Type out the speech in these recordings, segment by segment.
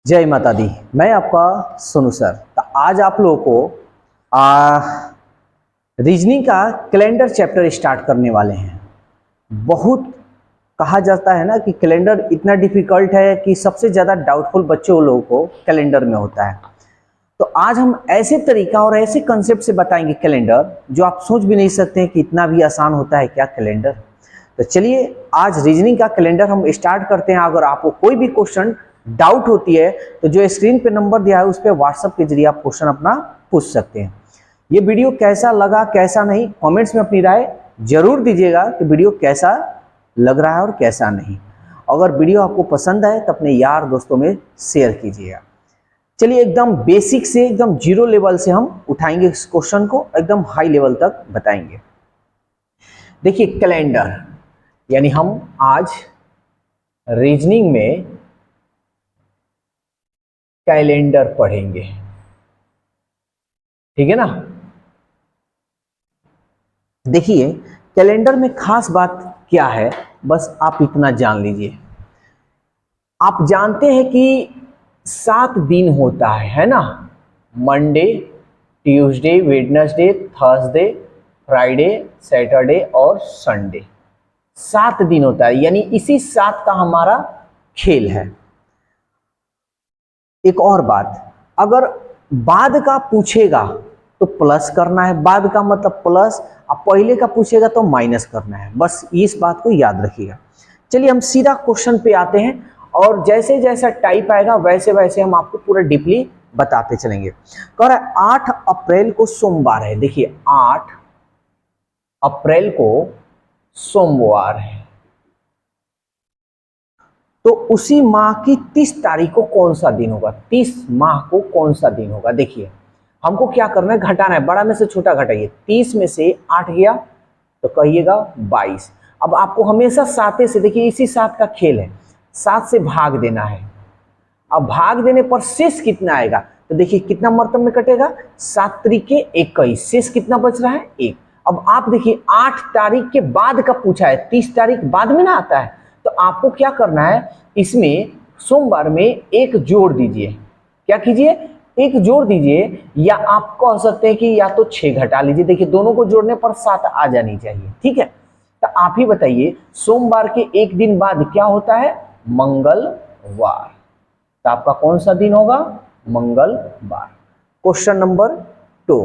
जय माता दी। मैं आपका सोनू सर। तो आज आप लोगों को रीजनिंग का कैलेंडर चैप्टर स्टार्ट करने वाले हैं। बहुत कहा जाता है ना कि कैलेंडर इतना डिफिकल्ट है कि सबसे ज़्यादा डाउटफुल बच्चों लोगों को कैलेंडर में होता है। तो आज हम ऐसे तरीका और ऐसे कंसेप्ट से बताएंगे कैलेंडर जो आप सोच भी नहीं सकते हैं कि इतना भी आसान होता है क्या कैलेंडर। तो चलिए आज रीजनिंग का कैलेंडर हम स्टार्ट करते हैं। अगर आपको कोई भी क्वेश्चन डाउट होती है तो जो स्क्रीन पे नंबर दिया है उस पर व्हाट्सएप के जरिए आप क्वेश्चन अपना पूछ सकते हैं। ये वीडियो कैसा लगा कैसा नहीं कमेंट्स में अपनी राय जरूर दीजिएगा कि वीडियो कैसा लग रहा है और कैसा नहीं। अगर वीडियो आपको पसंद आए तो अपने यार दोस्तों में शेयर कीजिएगा। चलिए एकदम बेसिक से एकदम जीरो लेवल से हम उठाएंगे इस क्वेश्चन को, एकदम हाई लेवल तक बताएंगे। देखिए कैलेंडर यानी हम आज रीजनिंग में कैलेंडर पढ़ेंगे, ठीक है ना। देखिए कैलेंडर में खास बात क्या है, बस आप इतना जान लीजिए। आप जानते हैं कि 7 दिन होता है ना। Monday, Tuesday, Wednesday, Thursday, Friday, Saturday और संडे। 7 दिन होता है, यानी इसी 7 का हमारा खेल है। एक और बात, अगर बाद का पूछेगा तो प्लस करना है, बाद का मतलब प्लस, अब पहले का पूछेगा तो माइनस करना है। बस इस बात को याद रखिएगा। चलिए हम सीधा क्वेश्चन पे आते हैं और जैसे जैसा टाइप आएगा वैसे वैसे हम आपको पूरा डीपली बताते चलेंगे। कह रहा है 8 अप्रैल को सोमवार है। देखिए 8 अप्रैल को सोमवार है, तो उसी माह की 30 तारीख को कौन सा दिन होगा? 30 माह को कौन सा दिन होगा? देखिए हमको क्या करना है, घटाना है। बड़ा में से छोटा घटाइए। 30 में से 8 गया तो कहिएगा 22। अब आपको हमेशा 7 से, देखिए इसी 7 का खेल है, 7 से भाग देना है। अब भाग देने पर शेष कितना आएगा? तो देखिए कितना मर्तब में कटेगा, 7 त्रिके 21, शेष कितना बच रहा है? 1। अब आप देखिए 8 तारीख के बाद का पूछा है, 30 तारीख बाद में ना आता है, तो आपको क्या करना है, इसमें सोमवार में एक जोड़ दीजिए। क्या कीजिए? एक जोड़ दीजिए, या आप कह सकते हैं कि या तो 6 घटा लीजिए। देखिए दोनों को जोड़ने पर 7 आ जानी चाहिए, ठीक है। तो आप ही बताइए सोमवार के एक दिन बाद क्या होता है? मंगलवार। तो आपका कौन सा दिन होगा? मंगलवार। Question number 2।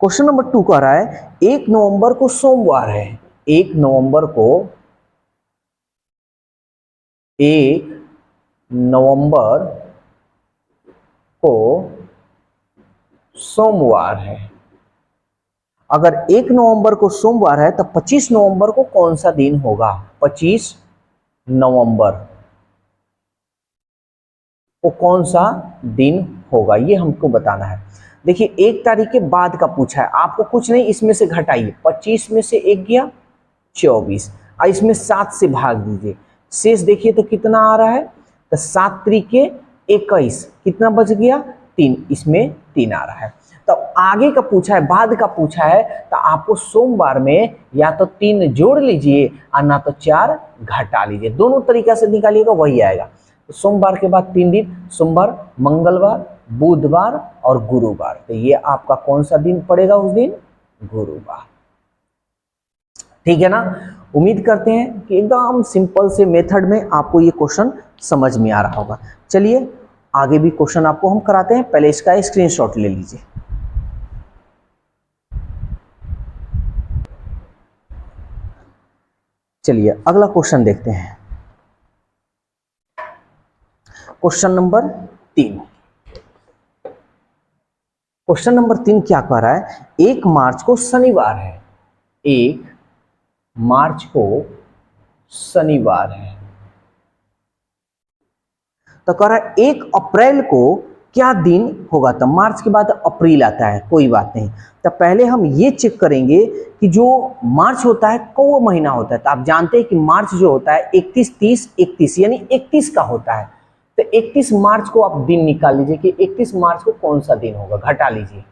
क्वेश्चन नंबर 2 कह रहा है 1 नवंबर को सोमवार है। 1 नवंबर को 1 नवंबर को सोमवार है। अगर 1 नवंबर को सोमवार है तो 25 नवंबर को कौन सा दिन होगा? 25 नवंबर को कौन सा दिन होगा, ये हमको बताना है। देखिए 1 तारीख के बाद का पूछा है, आपको कुछ नहीं, इसमें से घटाइए। 25 में से 1 गया 24, और इसमें 7 से भाग दीजिए। शेष देखिए तो कितना आ रहा है, तो 7 त्रिके 21, कितना बच गया? 3, इसमें 3 आ रहा है। तो आगे का पूछा है, बाद का पूछा है, तो आपको सोमवार में या तो 3 जोड़ लीजिए और ना तो 4 घटा लीजिए। दोनों तरीका से निकालिएगा वही आएगा। तो सोमवार के बाद 3 दिन, सोमवार, मंगलवार, बुधवार और गुरुवार। तो ये आपका कौन सा दिन पड़ेगा उस दिन? गुरुवार, ठीक है ना। उम्मीद करते हैं कि एकदम सिंपल से मेथड में आपको ये क्वेश्चन समझ में आ रहा होगा। चलिए आगे भी क्वेश्चन आपको हम कराते हैं, पहले इसका स्क्रीनशॉट ले लीजिए। चलिए अगला क्वेश्चन देखते हैं। Question number 3। क्वेश्चन नंबर 3 क्या कह रहा है? 1 मार्च को शनिवार है। 1 मार्च को शनिवार है, तो कह रहा है 1 अप्रैल को क्या दिन होगा? तो मार्च के बाद अप्रैल आता है, कोई बात नहीं। तो पहले हम ये चेक करेंगे कि जो मार्च होता है कौन महीना होता है। तो आप जानते हैं कि मार्च जो होता है 31, 30, 31 यानी 31 का होता है। तो 31 मार्च को आप दिन निकाल लीजिए कि 31 मार्च को कौन सा दिन होगा, घटा लीजिए।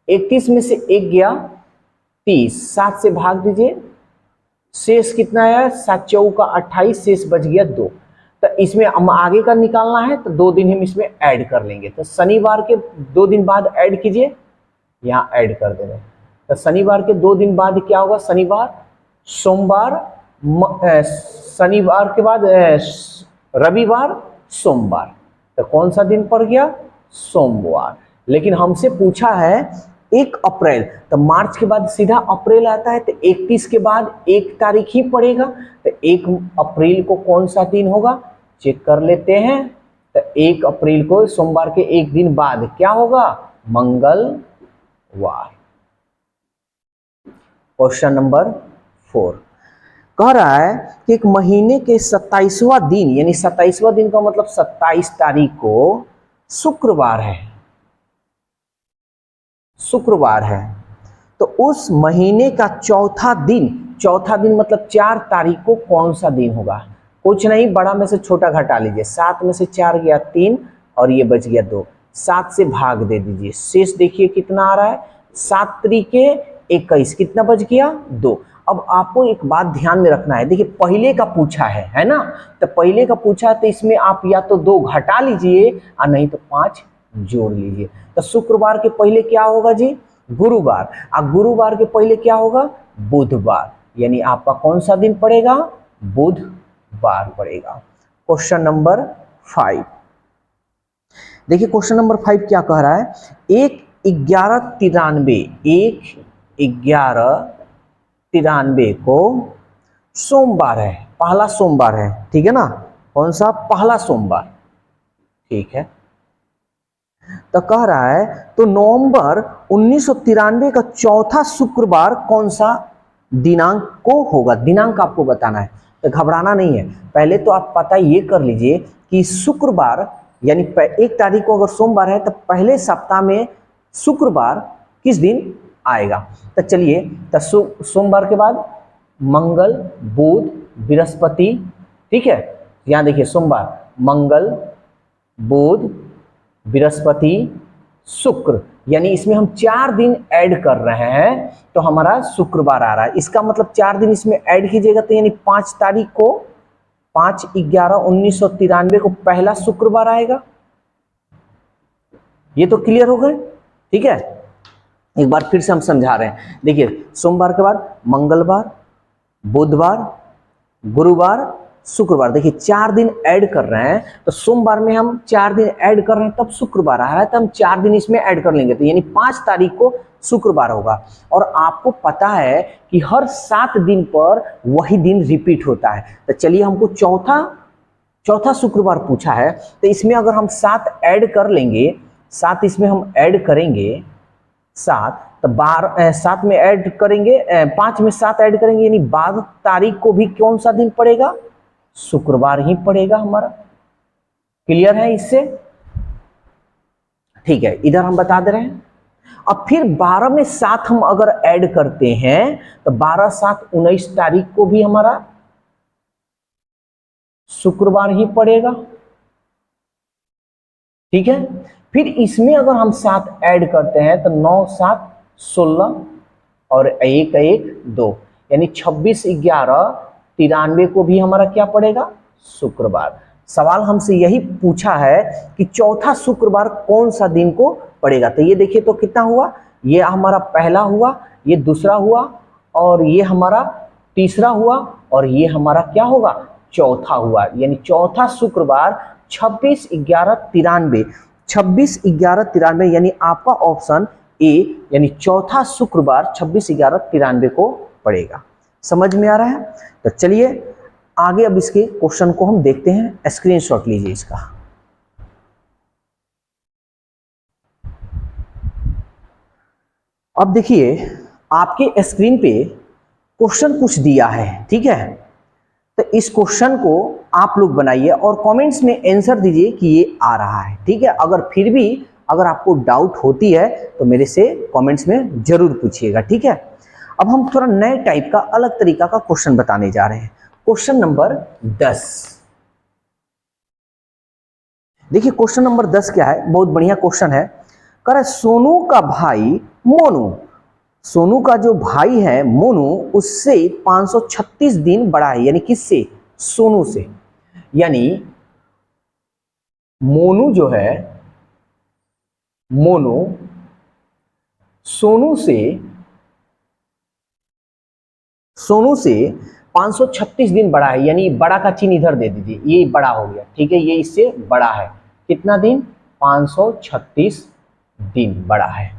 31 में से 1 गया 30, 7 से भाग दीजिए, शेष कितना है? 7 चौका 28, शेष बच गया 2। तो इसमें हम आगे का निकालना है तो 2 दिन हम इसमें ऐड कर लेंगे। तो शनिवार के 2 दिन बाद ऐड कीजिए, यहाँ ऐड कर दे रहे हैं। तो शनिवार के 2 दिन बाद क्या होगा, शनिवार, सोमवार, शनिवार के बाद रविवार, सोमवार। तो कौन सा दिन पड़ गया, सोमवार। लेकिन हमसे पूछा है 1 अप्रैल, तो मार्च के बाद सीधा अप्रैल आता है, तो 31 के बाद 1 तारीख ही पड़ेगा। तो 1 अप्रैल को कौन सा दिन होगा, चेक कर लेते हैं। तो 1 अप्रैल को सोमवार के 1 दिन बाद क्या होगा, मंगलवार। क्वेश्चन नंबर 4 कह रहा है कि एक महीने के 27वां दिन, यानी 27वां दिन का मतलब 27 तारीख को शुक्रवार है, शुक्रवार है। तो उस महीने का चौथा दिन मतलब 4 तारीख को कौन सा दिन होगा। कुछ नहीं, बड़ा में से छोटा घटा लीजिए। 7 में से 4 गया 3 और ये बच गया 2, 7 से भाग दे दीजिए, शेष देखिए कितना आ रहा है, 7 त्रिके 21, कितना बच गया 2। अब आपको एक बात ध्यान में रखना है, देखिए पहले का पूछा है ना, तो पहले का पूछा है तो इसमें आप या तो 2 घटा लीजिए और नहीं तो 5 जोड़ लीजिए। तो शुक्रवार के पहले क्या होगा जी, गुरुवार, और गुरुवार के पहले क्या होगा, बुधवार, यानी आपका कौन सा दिन पड़ेगा, बुधवार पड़ेगा। क्वेश्चन नंबर 5 देखिए, क्वेश्चन नंबर 5 क्या कह रहा है, 1/11/93 को सोमवार है, पहला सोमवार है, ठीक है ना, कौन सा, पहला सोमवार, ठीक है। तो कह रहा है तो नवंबर 1993 का चौथा शुक्रवार कौन सा दिनांक को होगा, दिनांक आपको बताना है। तो घबराना नहीं है, पहले तो आप पता ये कर लीजिए कि शुक्रवार यानी 1 तारीख को अगर सोमवार है तो पहले सप्ताह में शुक्रवार किस दिन आएगा। तो चलिए, तो सोमवार के बाद मंगल, बुध, बृहस्पति, ठीक है। यहाँ देखिए सोमवार, मंगल, बुध, बृहस्पति, शुक्र, यानी इसमें हम 4 दिन ऐड कर रहे हैं तो हमारा शुक्रवार आ रहा है। इसका मतलब 4 दिन इसमें ऐड कीजिएगा तो यानी 5 तारीख को, 5/11/1993 को पहला शुक्रवार आएगा। ये तो क्लियर हो गए, ठीक है। एक बार फिर से हम समझा रहे हैं, देखिए सोमवार के बाद मंगलवार, बुधवार, गुरुवार, शुक्रवार, देखिए 4 दिन ऐड कर रहे हैं। तो सोमवार में हम 4 दिन ऐड कर रहे हैं तब शुक्रवार आ रहा है, तो हम 4 दिन इसमें ऐड कर लेंगे तो यानी 5 तारीख को शुक्रवार होगा। और आपको पता है कि हर 7 दिन पर वही दिन रिपीट होता है। तो चलिए, हमको चौथा शुक्रवार पूछा है, तो इसमें अगर हम 7 ऐड कर लेंगे, 7 इसमें हम ऐड करेंगे, 7 तो 7 में ऐड करेंगे, 5 में 7 ऐड करेंगे, यानी 12 तारीख को भी कौन सा दिन पड़ेगा, शुक्रवार ही पड़ेगा हमारा। क्लियर है इससे, ठीक है। इधर हम बता दे रहे हैं। अब फिर 12 में 7 हम अगर ऐड करते हैं तो 12 7 19 तारीख को भी हमारा शुक्रवार ही पड़ेगा, ठीक है। फिर इसमें अगर हम 7 ऐड करते हैं तो 9 7 16 और 1 1 2, यानी 26/11/93 को भी हमारा क्या पड़ेगा, शुक्रवार। सवाल हमसे यही पूछा है कि चौथा शुक्रवार कौन सा दिन को पड़ेगा। तो ये देखिए तो कितना हुआ, ये हमारा पहला हुआ, ये दूसरा हुआ, और ये हमारा तीसरा हुआ, और ये हमारा क्या होगा, चौथा हुआ। यानी चौथा शुक्रवार 26/11/93, 26/11/93, यानी आपका ऑप्शन ए, यानी चौथा शुक्रवार 26/11/93 को पड़ेगा। समझ में आ रहा है। तो चलिए आगे अब इसके क्वेश्चन को हम देखते हैं, स्क्रीनशॉट लीजिए इसका। अब देखिए आपके स्क्रीन पे क्वेश्चन कुछ दिया है, ठीक है। तो इस क्वेश्चन को आप लोग बनाइए और कमेंट्स में आंसर दीजिए कि ये आ रहा है, ठीक है। अगर फिर भी अगर आपको डाउट होती है तो मेरे से कमेंट्स में जरूर पूछिएगा, ठीक है। अब हम थोड़ा नए टाइप का अलग तरीका का क्वेश्चन बताने जा रहे हैं। क्वेश्चन नंबर 10, देखिए क्वेश्चन नंबर 10 क्या है, बहुत बढ़िया क्वेश्चन है। कह रहा है सोनू का भाई मोनू, सोनू का जो भाई है मोनू उससे 536 दिन बड़ा है, यानी किससे, सोनू से। यानी मोनू जो है, मोनू सोनू से 536 दिन बड़ा है, यानी बड़ा का चिन्ह इधर दे दीजिए, ये बड़ा हो गया, ठीक है, ये इससे बड़ा है। कितना दिन? 536 दिन बड़ा है।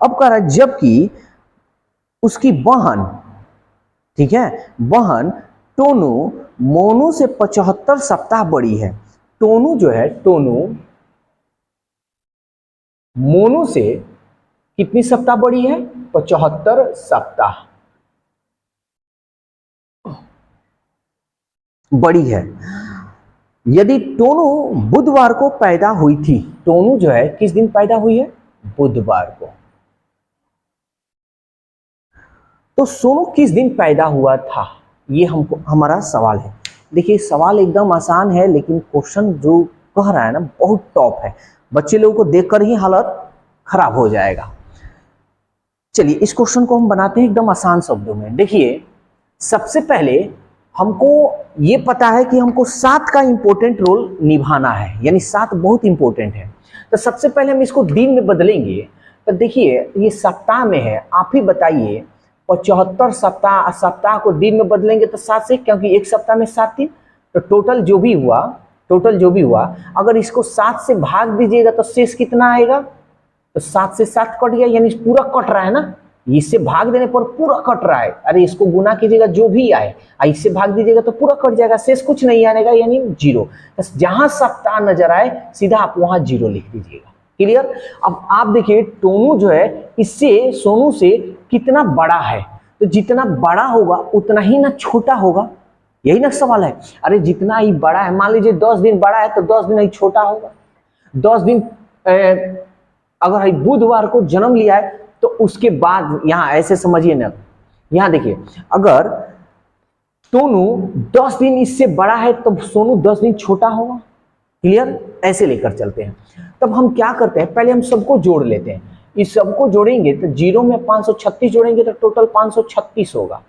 अब कह रहा है जबकि उसकी बहन, ठीक है, बहन टोनू मोनू से 75 सप्ताह बड़ी है। टोनू जो है, टोनू मोनू से कितनी सप्ताह बड़ी है? 75 सप्ताह बड़ी है। यदि टोनू बुधवार को पैदा हुई थी, टोनू जो है किस दिन पैदा हुई है? बुधवार को। तो सोनू किस दिन पैदा हुआ था? ये हमको हमारा सवाल है। देखिए सवाल एकदम आसान है, लेकिन क्वेश्चन जो कह रहा है ना बहुत टॉप है, बच्चे लोगों को देखकर ही हालत खराब हो जाएगा। चलिए इस क्वेश्चन को हम बनाते हैं एकदम आसान शब्दों में। देखिए सबसे पहले हमको ये पता है कि हमको 7 का इंपॉर्टेंट रोल निभाना है, यानी 7 बहुत इंपॉर्टेंट है। तो सबसे पहले हम इसको दिन में बदलेंगे। तो देखिए ये सप्ताह में है, आप ही बताइए 75 सप्ताह, सप्ताह को दिन में बदलेंगे तो 7 से, क्योंकि एक सप्ताह में 7 दिन, तो टोटल जो भी हुआ अगर इसको 7 से भाग दीजिएगा तो शेष कितना आएगा? तो 7 से 7 कट गया, यानी पूरा कट रहा है ना, इससे भाग देने पर पूरा कट रहा है। अरे इसको गुना कीजिएगा जो भी आए, इससे भाग दीजिएगा तो पूरा कट जाएगा, शेष कुछ नहीं आएगा, यानी 0। जहां सप्ताह नजर आए सीधा आप वहां 0 लिख दीजिएगा। क्लियर? अब आप देखिए टोनू जो है इससे, सोनू से कितना बड़ा है, तो जितना बड़ा होगा उतना ही ना छोटा होगा, यही ना सवाल है। अरे जितना ही बड़ा है, मान लीजिए 10 दिन बड़ा है तो 10 दिन ही छोटा होगा। 10 दिन अगर बुधवार को जन्म लिया है तो उसके बाद, यहां ऐसे समझिए ना, यहां देखिए अगर टोनू 10 दिन इससे बड़ा है तो सोनू 10 दिन छोटा होगा। क्लियर? ऐसे लेकर चलते हैं। तब हम क्या करते हैं, पहले हम सबको जोड़ लेते हैं। इस सबको जोड़ेंगे तो 0 में 536 जोड़ेंगे तो टोटल 536 होगा।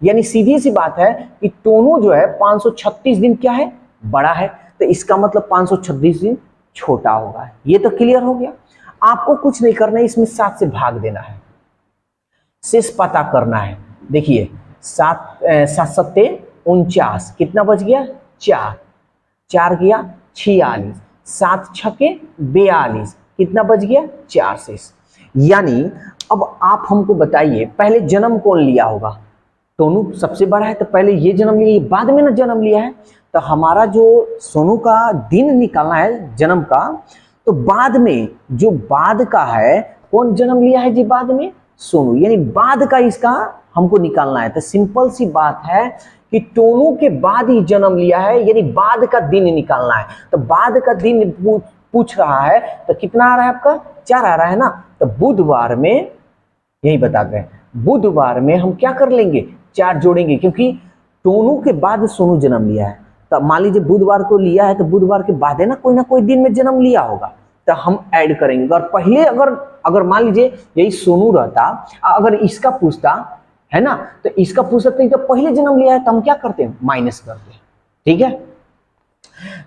यानी सीधी सी बात है कि टोनू जो है 536 दिन क्या है? बड़ा है, तो इसका मतलब 536 दिन छोटा होगा। ये तो क्लियर हो गया। आपको कुछ नहीं करना है, इसमें 7 से भाग देना है, शेष पता करना है। देखिए 7 सत्ते 49, कितना बच गया? 4, 4 गया 46, 7 छके 42, कितना बच गया? 4 शेष। यानी अब आप हमको बताइए पहले जन्म कौन लिया होगा? टोनू सबसे बड़ा है तो पहले ये जन्म लिया, बाद में ना जन्म लिया है। तो हमारा जो सोनू का दिन निकालना है जन्म का, तो बाद में जो बाद का है, कौन जन्म लिया है जी बाद में? सोनू, यानी बाद का इसका हमको निकालना है। तो सिंपल सी बात है कि टोनू के बाद ही जन्म लिया है, यानी बाद का दिन निकालना है। तो बाद का दिन पूछ रहा है तो कितना आ रहा है आपका? 4 आ रहा है ना। तो बुधवार में, यही बताते हैं, बुधवार में हम क्या कर लेंगे? 4 जोड़ेंगे, क्योंकि टोनू के बाद सोनू जन्म लिया है। तो मान लीजिए बुधवार को लिया है तो बुधवार के बाद है ना कोई दिन में जन्म लिया होगा, तो हम ऐड करेंगे। और पहले अगर मान लीजिए यही सोनू रहता, अगर इसका पूछता है ना, तो इसका पूछ सकते हैं तो पहले जन्म लिया है, तो हम क्या करते हैं? माइनस करते हैं। ठीक है,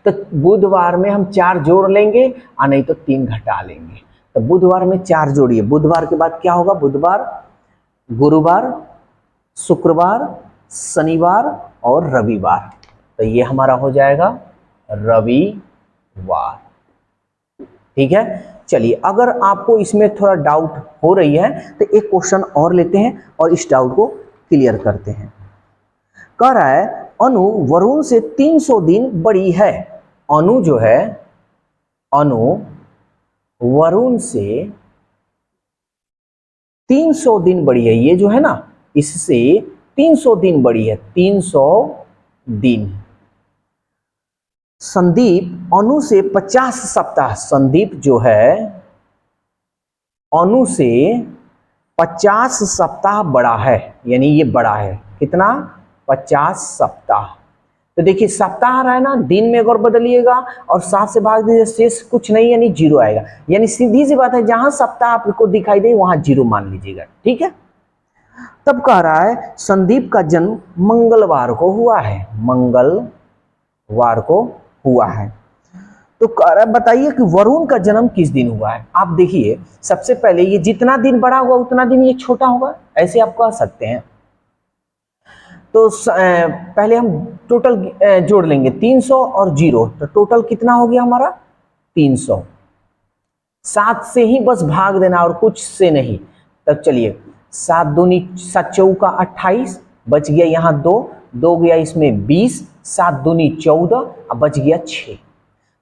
तो बुधवार में हम 4 जोड़ लेंगे और नहीं तो 3 घटा लेंगे। तो बुधवार में 4 जोड़िए, बुधवार के बाद क्या होगा? बुधवार, गुरुवार, शुक्रवार, शनिवार और रविवार। तो ये हमारा हो जाएगा रविवार। ठीक है, चलिए अगर आपको इसमें थोड़ा डाउट हो रही है तो एक क्वेश्चन और लेते हैं और इस डाउट को क्लियर करते हैं। कह रहा है अनु वरुण से 300 दिन बड़ी है। अनु जो है, अनु वरुण से 300 दिन बड़ी है। ये जो है ना, इससे 300 दिन बड़ी है, 300 दिन। संदीप अनु से 50 सप्ताह, संदीप जो है अनु से 50 सप्ताह बड़ा है, यानी ये बड़ा है। कितना? 50 सप्ताह। तो देखिए सप्ताह रहा है ना, दिन में अगर बदलिएगा और 7 से भाग दीजिए, शेष कुछ नहीं, यानी 0 आएगा। यानी सीधी सी बात है, जहां सप्ताह आपको दिखाई दे वहां 0 मान लीजिएगा। ठीक है, तब कह रहा है संदीप का जन्म मंगलवार को हुआ है, मंगलवार को हुआ है। तो बताइए कि वरुण का जन्म किस दिन हुआ है। आप देखिए सबसे पहले ये जितना दिन बड़ा होगा उतना दिन ये छोटा होगा, ऐसे आप कह सकते हैं। तो पहले हम टोटल जोड़ लेंगे 300 और 0, तो टोटल कितना हो गया हमारा 300। 7 से ही बस भाग देना और कुछ से नहीं। तब चलिए 7 दूनी 7 चौका 28, बच गया यहाँ 2, 2 गया इसमें 20, 7 दूनी 14, अब बच गया 6।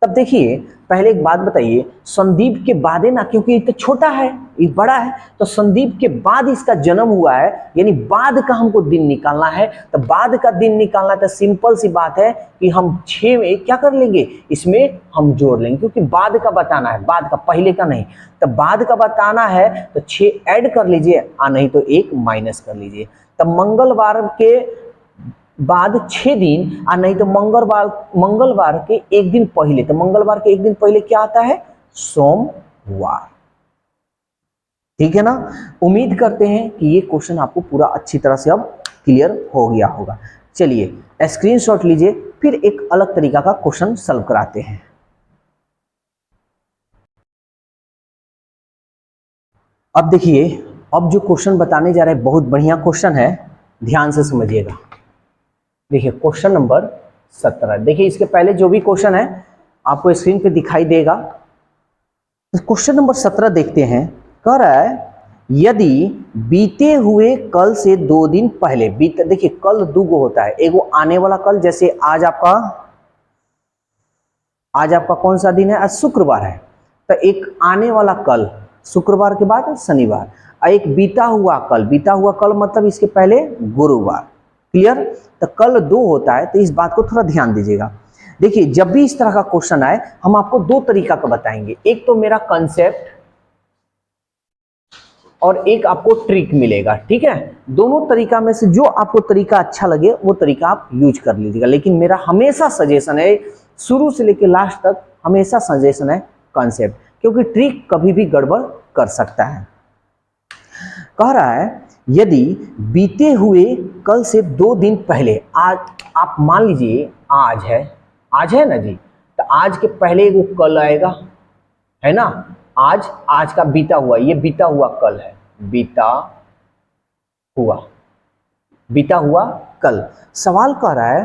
तब देखिए पहले एक बात बताइए, संदीप के बाद है ना, क्योंकि ये तो छोटा है ये बड़ा है, तो संदीप के बाद इसका जन्म हुआ है, यानी बाद का हमको दिन निकालना है। तो बाद का दिन निकालना तो सिंपल सी बात है कि हम 6 में क्या कर लेंगे, इसमें हम जोड़ लेंगे, क्योंकि बाद का बताना है, बाद का, पहले का नहीं। तो बाद का बताना है तो 6 ऐड कर लीजिए और नहीं तो 1 माइनस कर लीजिए। तब मंगलवार के बाद 6 दिन और नहीं तो मंगलवार के एक दिन पहले, तो मंगलवार के एक दिन पहले क्या आता है, सोमवार। ठीक है ना। उम्मीद करते हैं कि ये क्वेश्चन आपको पूरा अच्छी तरह से अब क्लियर हो गया होगा। चलिए स्क्रीनशॉट लीजिए, फिर एक अलग तरीका का क्वेश्चन सॉल्व कराते हैं। अब देखिए, अब जो क्वेश्चन बताने जा रहे हैं बहुत बढ़िया क्वेश्चन है, ध्यान से समझिएगा। देखिए क्वेश्चन नंबर 17, देखिए इसके पहले जो भी क्वेश्चन है आपको स्क्रीन पे दिखाई देगा। क्वेश्चन नंबर 17 देखते हैं। कह रहा है यदि बीते हुए कल से 2 दिन पहले, देखिए कल 2 गो होता है, एक वो आने वाला कल, जैसे आज आपका कौन सा दिन है, आज शुक्रवार है, तो एक आने वाला कल शुक्रवार के बाद शनिवार, और एक बीता हुआ कल मतलब इसके पहले गुरुवार। क्लियर। तो कल 2 होता है, तो इस बात को थोड़ा ध्यान दीजिएगा। देखिए जब भी इस तरह का क्वेश्चन आए हम आपको 2 तरीका का बताएंगे, एक तो मेरा कंसेप्ट और एक आपको ट्रिक मिलेगा। ठीक है, दोनों तरीका में से जो आपको तरीका अच्छा लगे वो तरीका आप यूज कर लीजिएगा, लेकिन मेरा हमेशा सजेशन है, शुरू से लेकर लास्ट तक हमेशा सजेशन है कंसेप्ट, क्योंकि ट्रिक कभी भी गड़बड़ कर सकता है। कह रहा है यदि बीते हुए कल से 2 दिन पहले, आज आप मान लीजिए आज है ना जी, तो आज के पहले वो कल आएगा, है ना। आज का बीता हुआ, ये बीता हुआ कल है, बीता हुआ कल। सवाल कह रहा है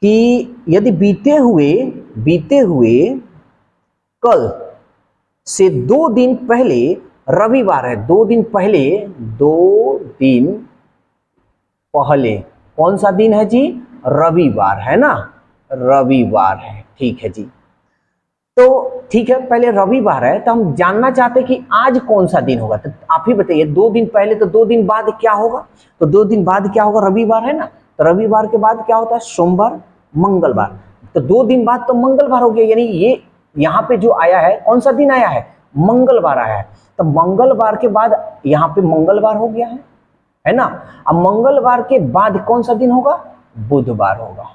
कि यदि बीते हुए कल से 2 दिन पहले रविवार है, 2 दिन पहले कौन सा दिन है जी, रविवार है ना, रविवार है। ठीक है जी, तो ठीक है, पहले रविवार है, तो हम जानना चाहते हैं कि आज कौन सा दिन होगा। तो आप ही बताइए, 2 दिन पहले तो 2 दिन बाद क्या होगा, तो 2 दिन बाद क्या होगा, रविवार है ना, तो रविवार के बाद क्या होता है, सोमवार, मंगलवार, तो 2 दिन बाद तो मंगलवार हो गया, यानी ये यहाँ पे जो आया है कौन सा दिन आया है, मंगलवार आया है। तो मंगलवार के बाद यहाँ पे मंगलवार हो गया है ना। अब मंगलवार के बाद कौन सा दिन होगा, बुधवार होगा।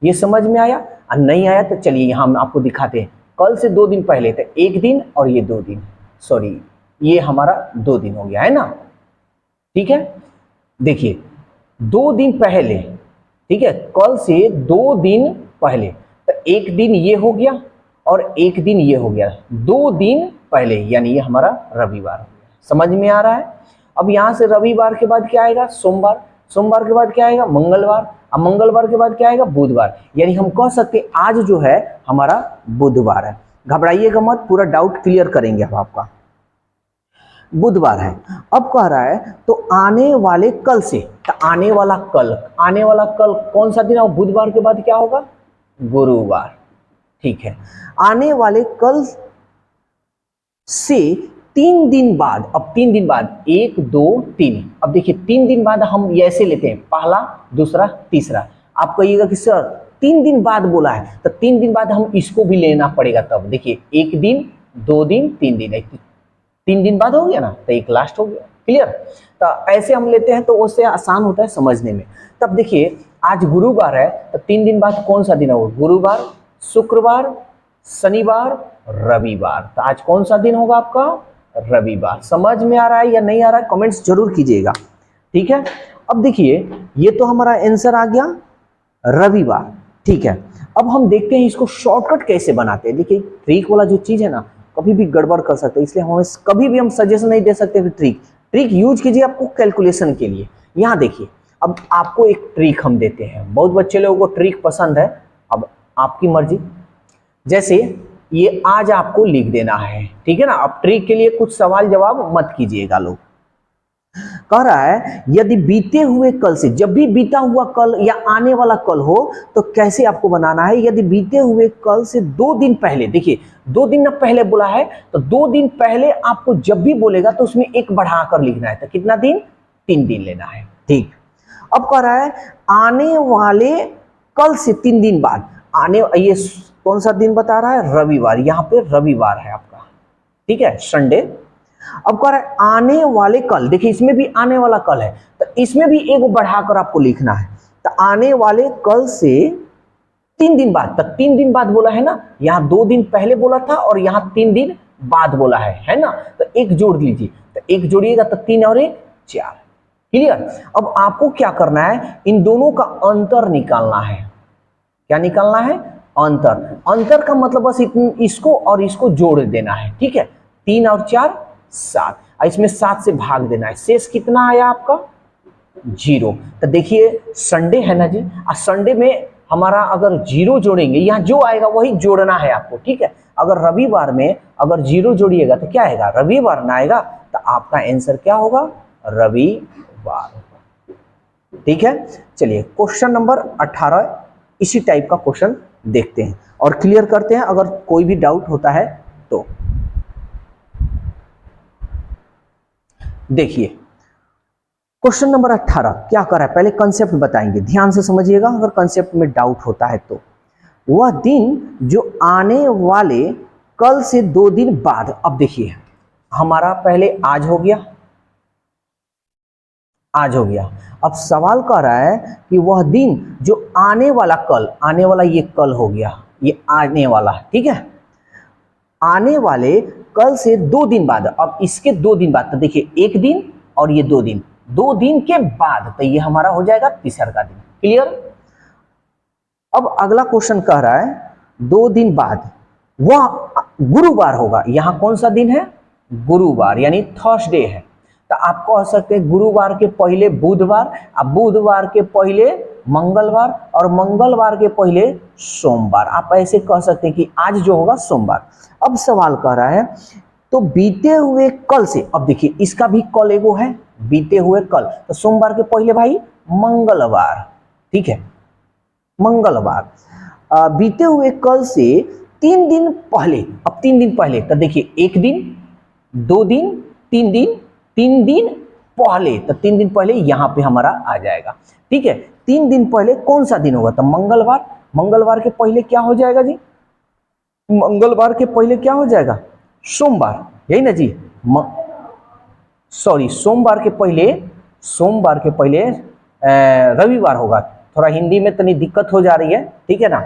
ये समझ में आया, और नहीं आया तो चलिए यहाँ हम आपको दिखाते हैं। कल से 2 दिन पहले, तो 1 दिन और ये 2 दिन, सॉरी ये हमारा 2 दिन हो गया है ना। ठीक है, देखिए 2 दिन पहले, ठीक है, कल से 2 दिन पहले, तो 1 दिन ये हो गया और 1 दिन ये हो गया, 2 दिन पहले, यानी ये हमारा रविवार हो गया। समझ में आ रहा है। अब यहाँ से रविवार के बाद क्या आएगा, सोमवार, सोमवार के बाद क्या आएगा, मंगलवार, अब मंगलवार के बाद क्या आएगा, बुधवार, यानी हम कह सकते आज जो है हमारा बुधवार है। घबराइएगा मत, पूरा डाउट क्लियर करेंगे अब आपका। बुधवार है। अब कह रहा है तो आने वाले कल से, तो आने वाला कल कौन सा दिन है, बुधवार के बाद क्या होगा, गुरुवार। ठीक है, आने वाले कल से 3 दिन बाद, अब 3 दिन बाद 1 2 3, अब देखिए 3 दिन बाद हम ऐसे लेते हैं, पहला दूसरा तीसरा। आप कहिएगा कि सर 3 दिन बाद बोला है, तो 3 दिन बाद हम इसको भी लेना पड़ेगा। तब देखिए 1 दिन 2 दिन 3 दिन, 3 दिन बाद हो गया ना, तो 1 लास्ट हो गया। क्लियर। तो ऐसे हम लेते हैं तो उससे आसान होता है समझने में। तब देखिए आज गुरुवार है, तो 3 दिन बाद कौन सा दिन होगा, गुरुवार, शुक्रवार, शनिवार, रविवार। तो आज कौन सा दिन होगा आपका, रविवार। समझ में आ रहा है या नहीं आ रहा है, कमेंट्स जरूर कीजिएगा। ठीक है, अब देखिए ये तो हमारा आंसर आ गया रविवार। ठीक है, अब हम देखते हैं इसको शॉर्टकट कैसे बनाते हैं। देखिए ट्रिक वाला जो चीज है ना, कभी भी गड़बड़ कर सकते हैं, इसलिए हमें कभी भी हम सजेशन नहीं दे सकते कि ट्रिक यूज कीजिए आपको कैलकुलेशन के लिए। यहाँ देखिए, अब आपको एक ट्रिक हम देते हैं, बहुत बच्चे लोगों को ट्रिक पसंद है, अब आपकी मर्जी। जैसे ये आज आपको लिख देना है, ठीक है ना। अब ट्रिक के लिए कुछ सवाल जवाब मत कीजिएगा लोग। कह रहा है यदि बीते हुए कल से, जब भी बीता हुआ कल या आने वाला कल हो तो कैसे आपको बनाना है। यदि बीते हुए कल से 2 दिन पहले, देखिए 2 दिन न पहले बोला है तो 2 दिन पहले आपको जब भी बोलेगा तो उसमें एक बढ़ाकर लिखना है। तो कितना दिन, 3 दिन लेना है। ठीक, अब कह रहा है आने वाले कल से 3 दिन बाद, आने, ये कौन सा दिन बता रहा है, रविवार, यहाँ पे रविवार है आपका, ठीक है, संडे। अब कह रहा है आने वाले कल, देखिए इसमें भी आने वाला कल है तो इसमें भी एक बढ़ाकर आपको लिखना है। तो आने वाले कल से 3 दिन बाद, तो 3 दिन बाद बोला है ना, यहाँ 2 दिन पहले बोला था और यहाँ 3 दिन बाद बोला है ना। तो एक जोड़ लीजिए, तो एक जोड़िएगा तो 3 और 1 4। क्लियर। अब आपको क्या करना है, इन दोनों का अंतर निकालना है। क्या निकालना है, अंतर। अंतर का मतलब बस इसको और इसको जोड़ देना है, ठीक है। 3 और 4 7, इसमें 7 से भाग देना है, शेष कितना आया आपका 0। तो देखिए संडे है ना जी, संडे में हमारा अगर 0 जोड़ेंगे, यहाँ जो आएगा वही जोड़ना है आपको, ठीक है। अगर रविवार में अगर 0 जोड़िएगा तो क्या आएगा, रविवार ना आएगा, तो आपका आंसर क्या होगा, रविवार होगा। ठीक है, चलिए क्वेश्चन नंबर 18 इसी टाइप का क्वेश्चन देखते हैं और क्लियर करते हैं, अगर कोई भी डाउट होता है तो। देखिए क्वेश्चन नंबर 18 क्या कर रहा है, पहले कंसेप्ट बताएंगे, ध्यान से समझिएगा, अगर कंसेप्ट में डाउट होता है तो। वह दिन जो आने वाले कल से 2 दिन बाद, अब देखिए हमारा पहले आज हो गया, आज हो गया। अब सवाल कर रहा है कि वह दिन जो आने वाला कल, आने वाला ये कल हो गया, ये आने वाला, ठीक है, आने वाले कल से 2 दिन बाद, अब इसके 2 दिन बाद, तो देखिए 1 दिन और ये 2 दिन, 2 दिन के बाद, तो ये हमारा हो जाएगा तीसरा का दिन। क्लियर। अब अगला क्वेश्चन कह रहा है 2 दिन बाद वह गुरुवार होगा, यहां कौन सा दिन है, गुरुवार, यानी थर्सडे है। तो आप कह सकते हैं गुरुवार के पहले बुधवार, अब बुधवार के पहले मंगलवार और मंगलवार के पहले सोमवार, आप ऐसे कह सकते हैं कि आज जो होगा सोमवार। अब सवाल कह रहा है तो बीते हुए कल से, अब देखिए इसका भी कल एगो है, बीते हुए कल, तो सोमवार के पहले भाई मंगलवार, ठीक है, मंगलवार। बीते हुए कल से 3 दिन पहले, अब 3 दिन पहले, तो देखिए 1 दिन 2 दिन 3 दिन, 3 दिन पहले, तो 3 दिन पहले यहां पे हमारा आ जाएगा, ठीक है। 3 दिन पहले कौन सा दिन होगा, तो मंगलवार, मंगलवार के पहले क्या हो जाएगा जी, मंगलवार के पहले क्या हो जाएगा, सोमवार, यही ना जी, सॉरी सोमवार के पहले, सोमवार के पहले रविवार होगा, थोड़ा हिंदी में तनी दिक्कत हो जा रही है, ठीक है ना।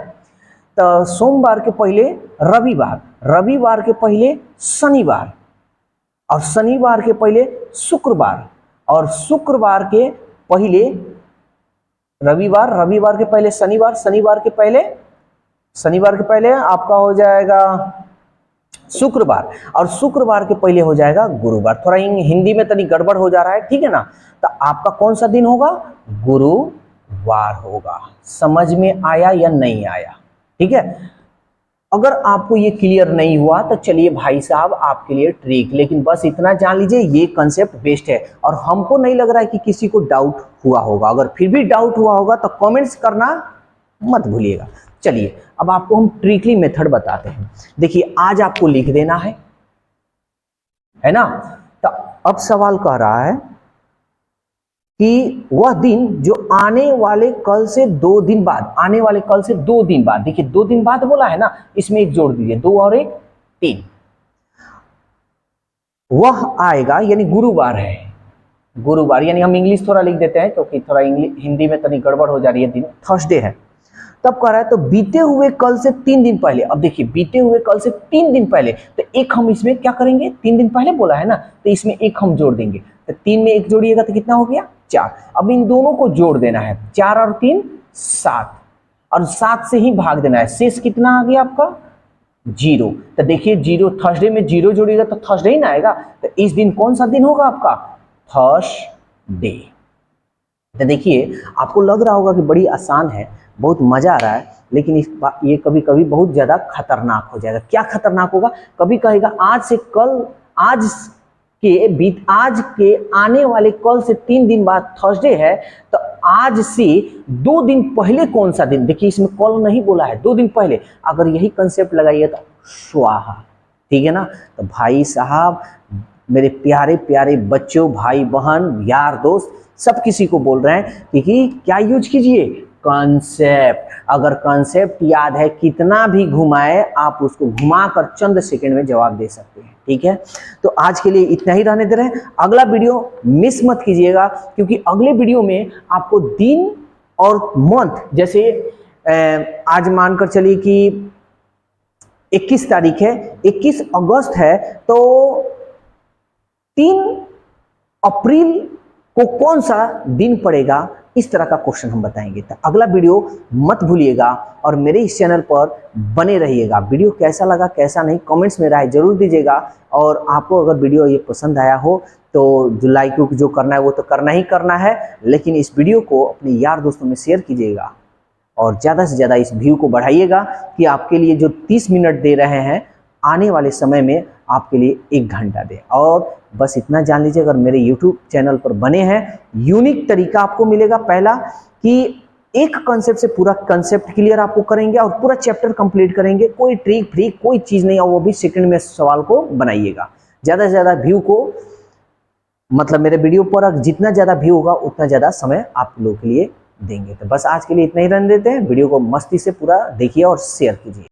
तो सोमवार के पहले रविवार, रविवार के पहले शनिवार, और शनिवार के पहले शुक्रवार, और शुक्रवार के पहले रविवार, रविवार के पहले शनिवार, शनिवार के पहले, शनिवार के पहले आपका हो जाएगा शुक्रवार, और शुक्रवार के पहले हो जाएगा गुरुवार। थोड़ा हिंदी में तनी गड़बड़ हो जा रहा है, ठीक है ना। तो आपका कौन सा दिन होगा, गुरुवार होगा। समझ में आया या नहीं आया, ठीक है। अगर आपको ये क्लियर नहीं हुआ तो चलिए भाई साहब आपके लिए ट्रिक, लेकिन बस इतना जान लीजिए ये कंसेप्ट बेस्ट है, और हमको नहीं लग रहा है कि किसी को डाउट हुआ होगा। अगर फिर भी डाउट हुआ होगा तो कमेंट्स करना मत भूलिएगा। चलिए अब आपको हम ट्रिकली मेथड बताते हैं। देखिए आज आपको लिख देना है ना। तो अब सवाल कह रहा है कि वह दिन जो आने वाले कल से 2 दिन बाद, आने वाले कल से 2 दिन बाद, देखिए 2 दिन बाद बोला है ना, इसमें एक जोड़ दीजिए, 2 और 1 3, वह आएगा, यानी गुरुवार है, गुरुवार, यानी हम इंग्लिश थोड़ा लिख देते हैं क्योंकि थोड़ा हिंदी में तनी गड़बड़ हो जा रही है, दिन थर्सडे है। तब कह रहा है तो बीते हुए कल से 3 दिन पहले, अब देखिए बीते हुए कल से 3 दिन पहले, तो एक हम इसमें क्या करेंगे, 3 दिन पहले बोला है ना, तो इसमें एक हम जोड़ देंगे, तो 3 में 1 जोड़िएगा तो कितना हो गया 4। अब इन दोनों को जोड़ देना है, 4 और 3 7, और 7 से ही भाग देना है। शेष कितना आ गया आपका 0। तो देखिए 0 थर्सडे में 0 जोड़िएगा तो थर्सडे ही ना आएगा। तो इस दिन कौन सा दिन होगा आपका थर्सडे। तो देखिए आपको लग रहा होगा कि बड़ी आसान है, बहुत मजा आ रहा है, लेकिन ये कभी कभी बहुत ज्यादा खतरनाक हो जाएगा। क्या खतरनाक होगा, कभी कहेगा आज से कल, आज के आने वाले कल से 3 दिन बाद थर्सडे है, तो आज से 2 दिन पहले कौन सा दिन, देखिए इसमें कल नहीं बोला है, 2 दिन पहले। अगर यही कंसेप्ट लगाइए तो स्वाहा, ठीक है ना। तो भाई साहब, मेरे प्यारे प्यारे बच्चों, भाई बहन, यार दोस्त, सब किसी को बोल रहे हैं कि क्या यूज कीजिए, कॉन्सेप्ट। अगर कॉन्सेप्ट याद है, कितना भी घुमाए आप उसको घुमाकर चंद सेकंड में जवाब दे सकते हैं, ठीक है। तो आज के लिए इतना ही रहने दे रहे हैं। अगला वीडियो मिस मत कीजिएगा, क्योंकि अगले वीडियो में आपको दिन और मंथ, जैसे आज मानकर चलिए कि 21 तारीख है, 21 अगस्त है, तो 3 अप्रैल को कौन सा दिन पड़ेगा, इस तरह का क्वेश्चन हम बताएंगे। तो अगला वीडियो मत भूलिएगा और मेरे इस चैनल पर बने रहिएगा। वीडियो कैसा लगा कैसा नहीं कमेंट्स में राय जरूर दीजिएगा। और आपको अगर वीडियो ये पसंद आया हो तो जो लाइक जो करना है वो तो करना ही करना है, लेकिन इस वीडियो को अपने यार दोस्तों में शेयर कीजिएगा और ज़्यादा से ज़्यादा इस व्यू को बढ़ाइएगा कि आपके लिए जो 30 मिनट दे रहे हैं, आने वाले समय में आपके लिए 1 घंटा दे। और बस इतना जान लीजिए, अगर मेरे YouTube चैनल पर बने हैं, यूनिक तरीका आपको मिलेगा। पहला कि एक कॉन्सेप्ट से पूरा कॉन्सेप्ट क्लियर आपको करेंगे और पूरा चैप्टर कंप्लीट करेंगे, कोई ट्रिक फ्री कोई चीज़ नहीं, और वो भी सेकंड में सवाल को बनाइएगा। ज़्यादा से ज़्यादा व्यू को, मतलब मेरे वीडियो पर जितना ज़्यादा व्यू होगा उतना ज़्यादा समय आप लोगों के लिए देंगे। तो बस आज के लिए इतना ही रहने देते हैं। वीडियो को मस्ती से पूरा देखिए और शेयर कीजिए।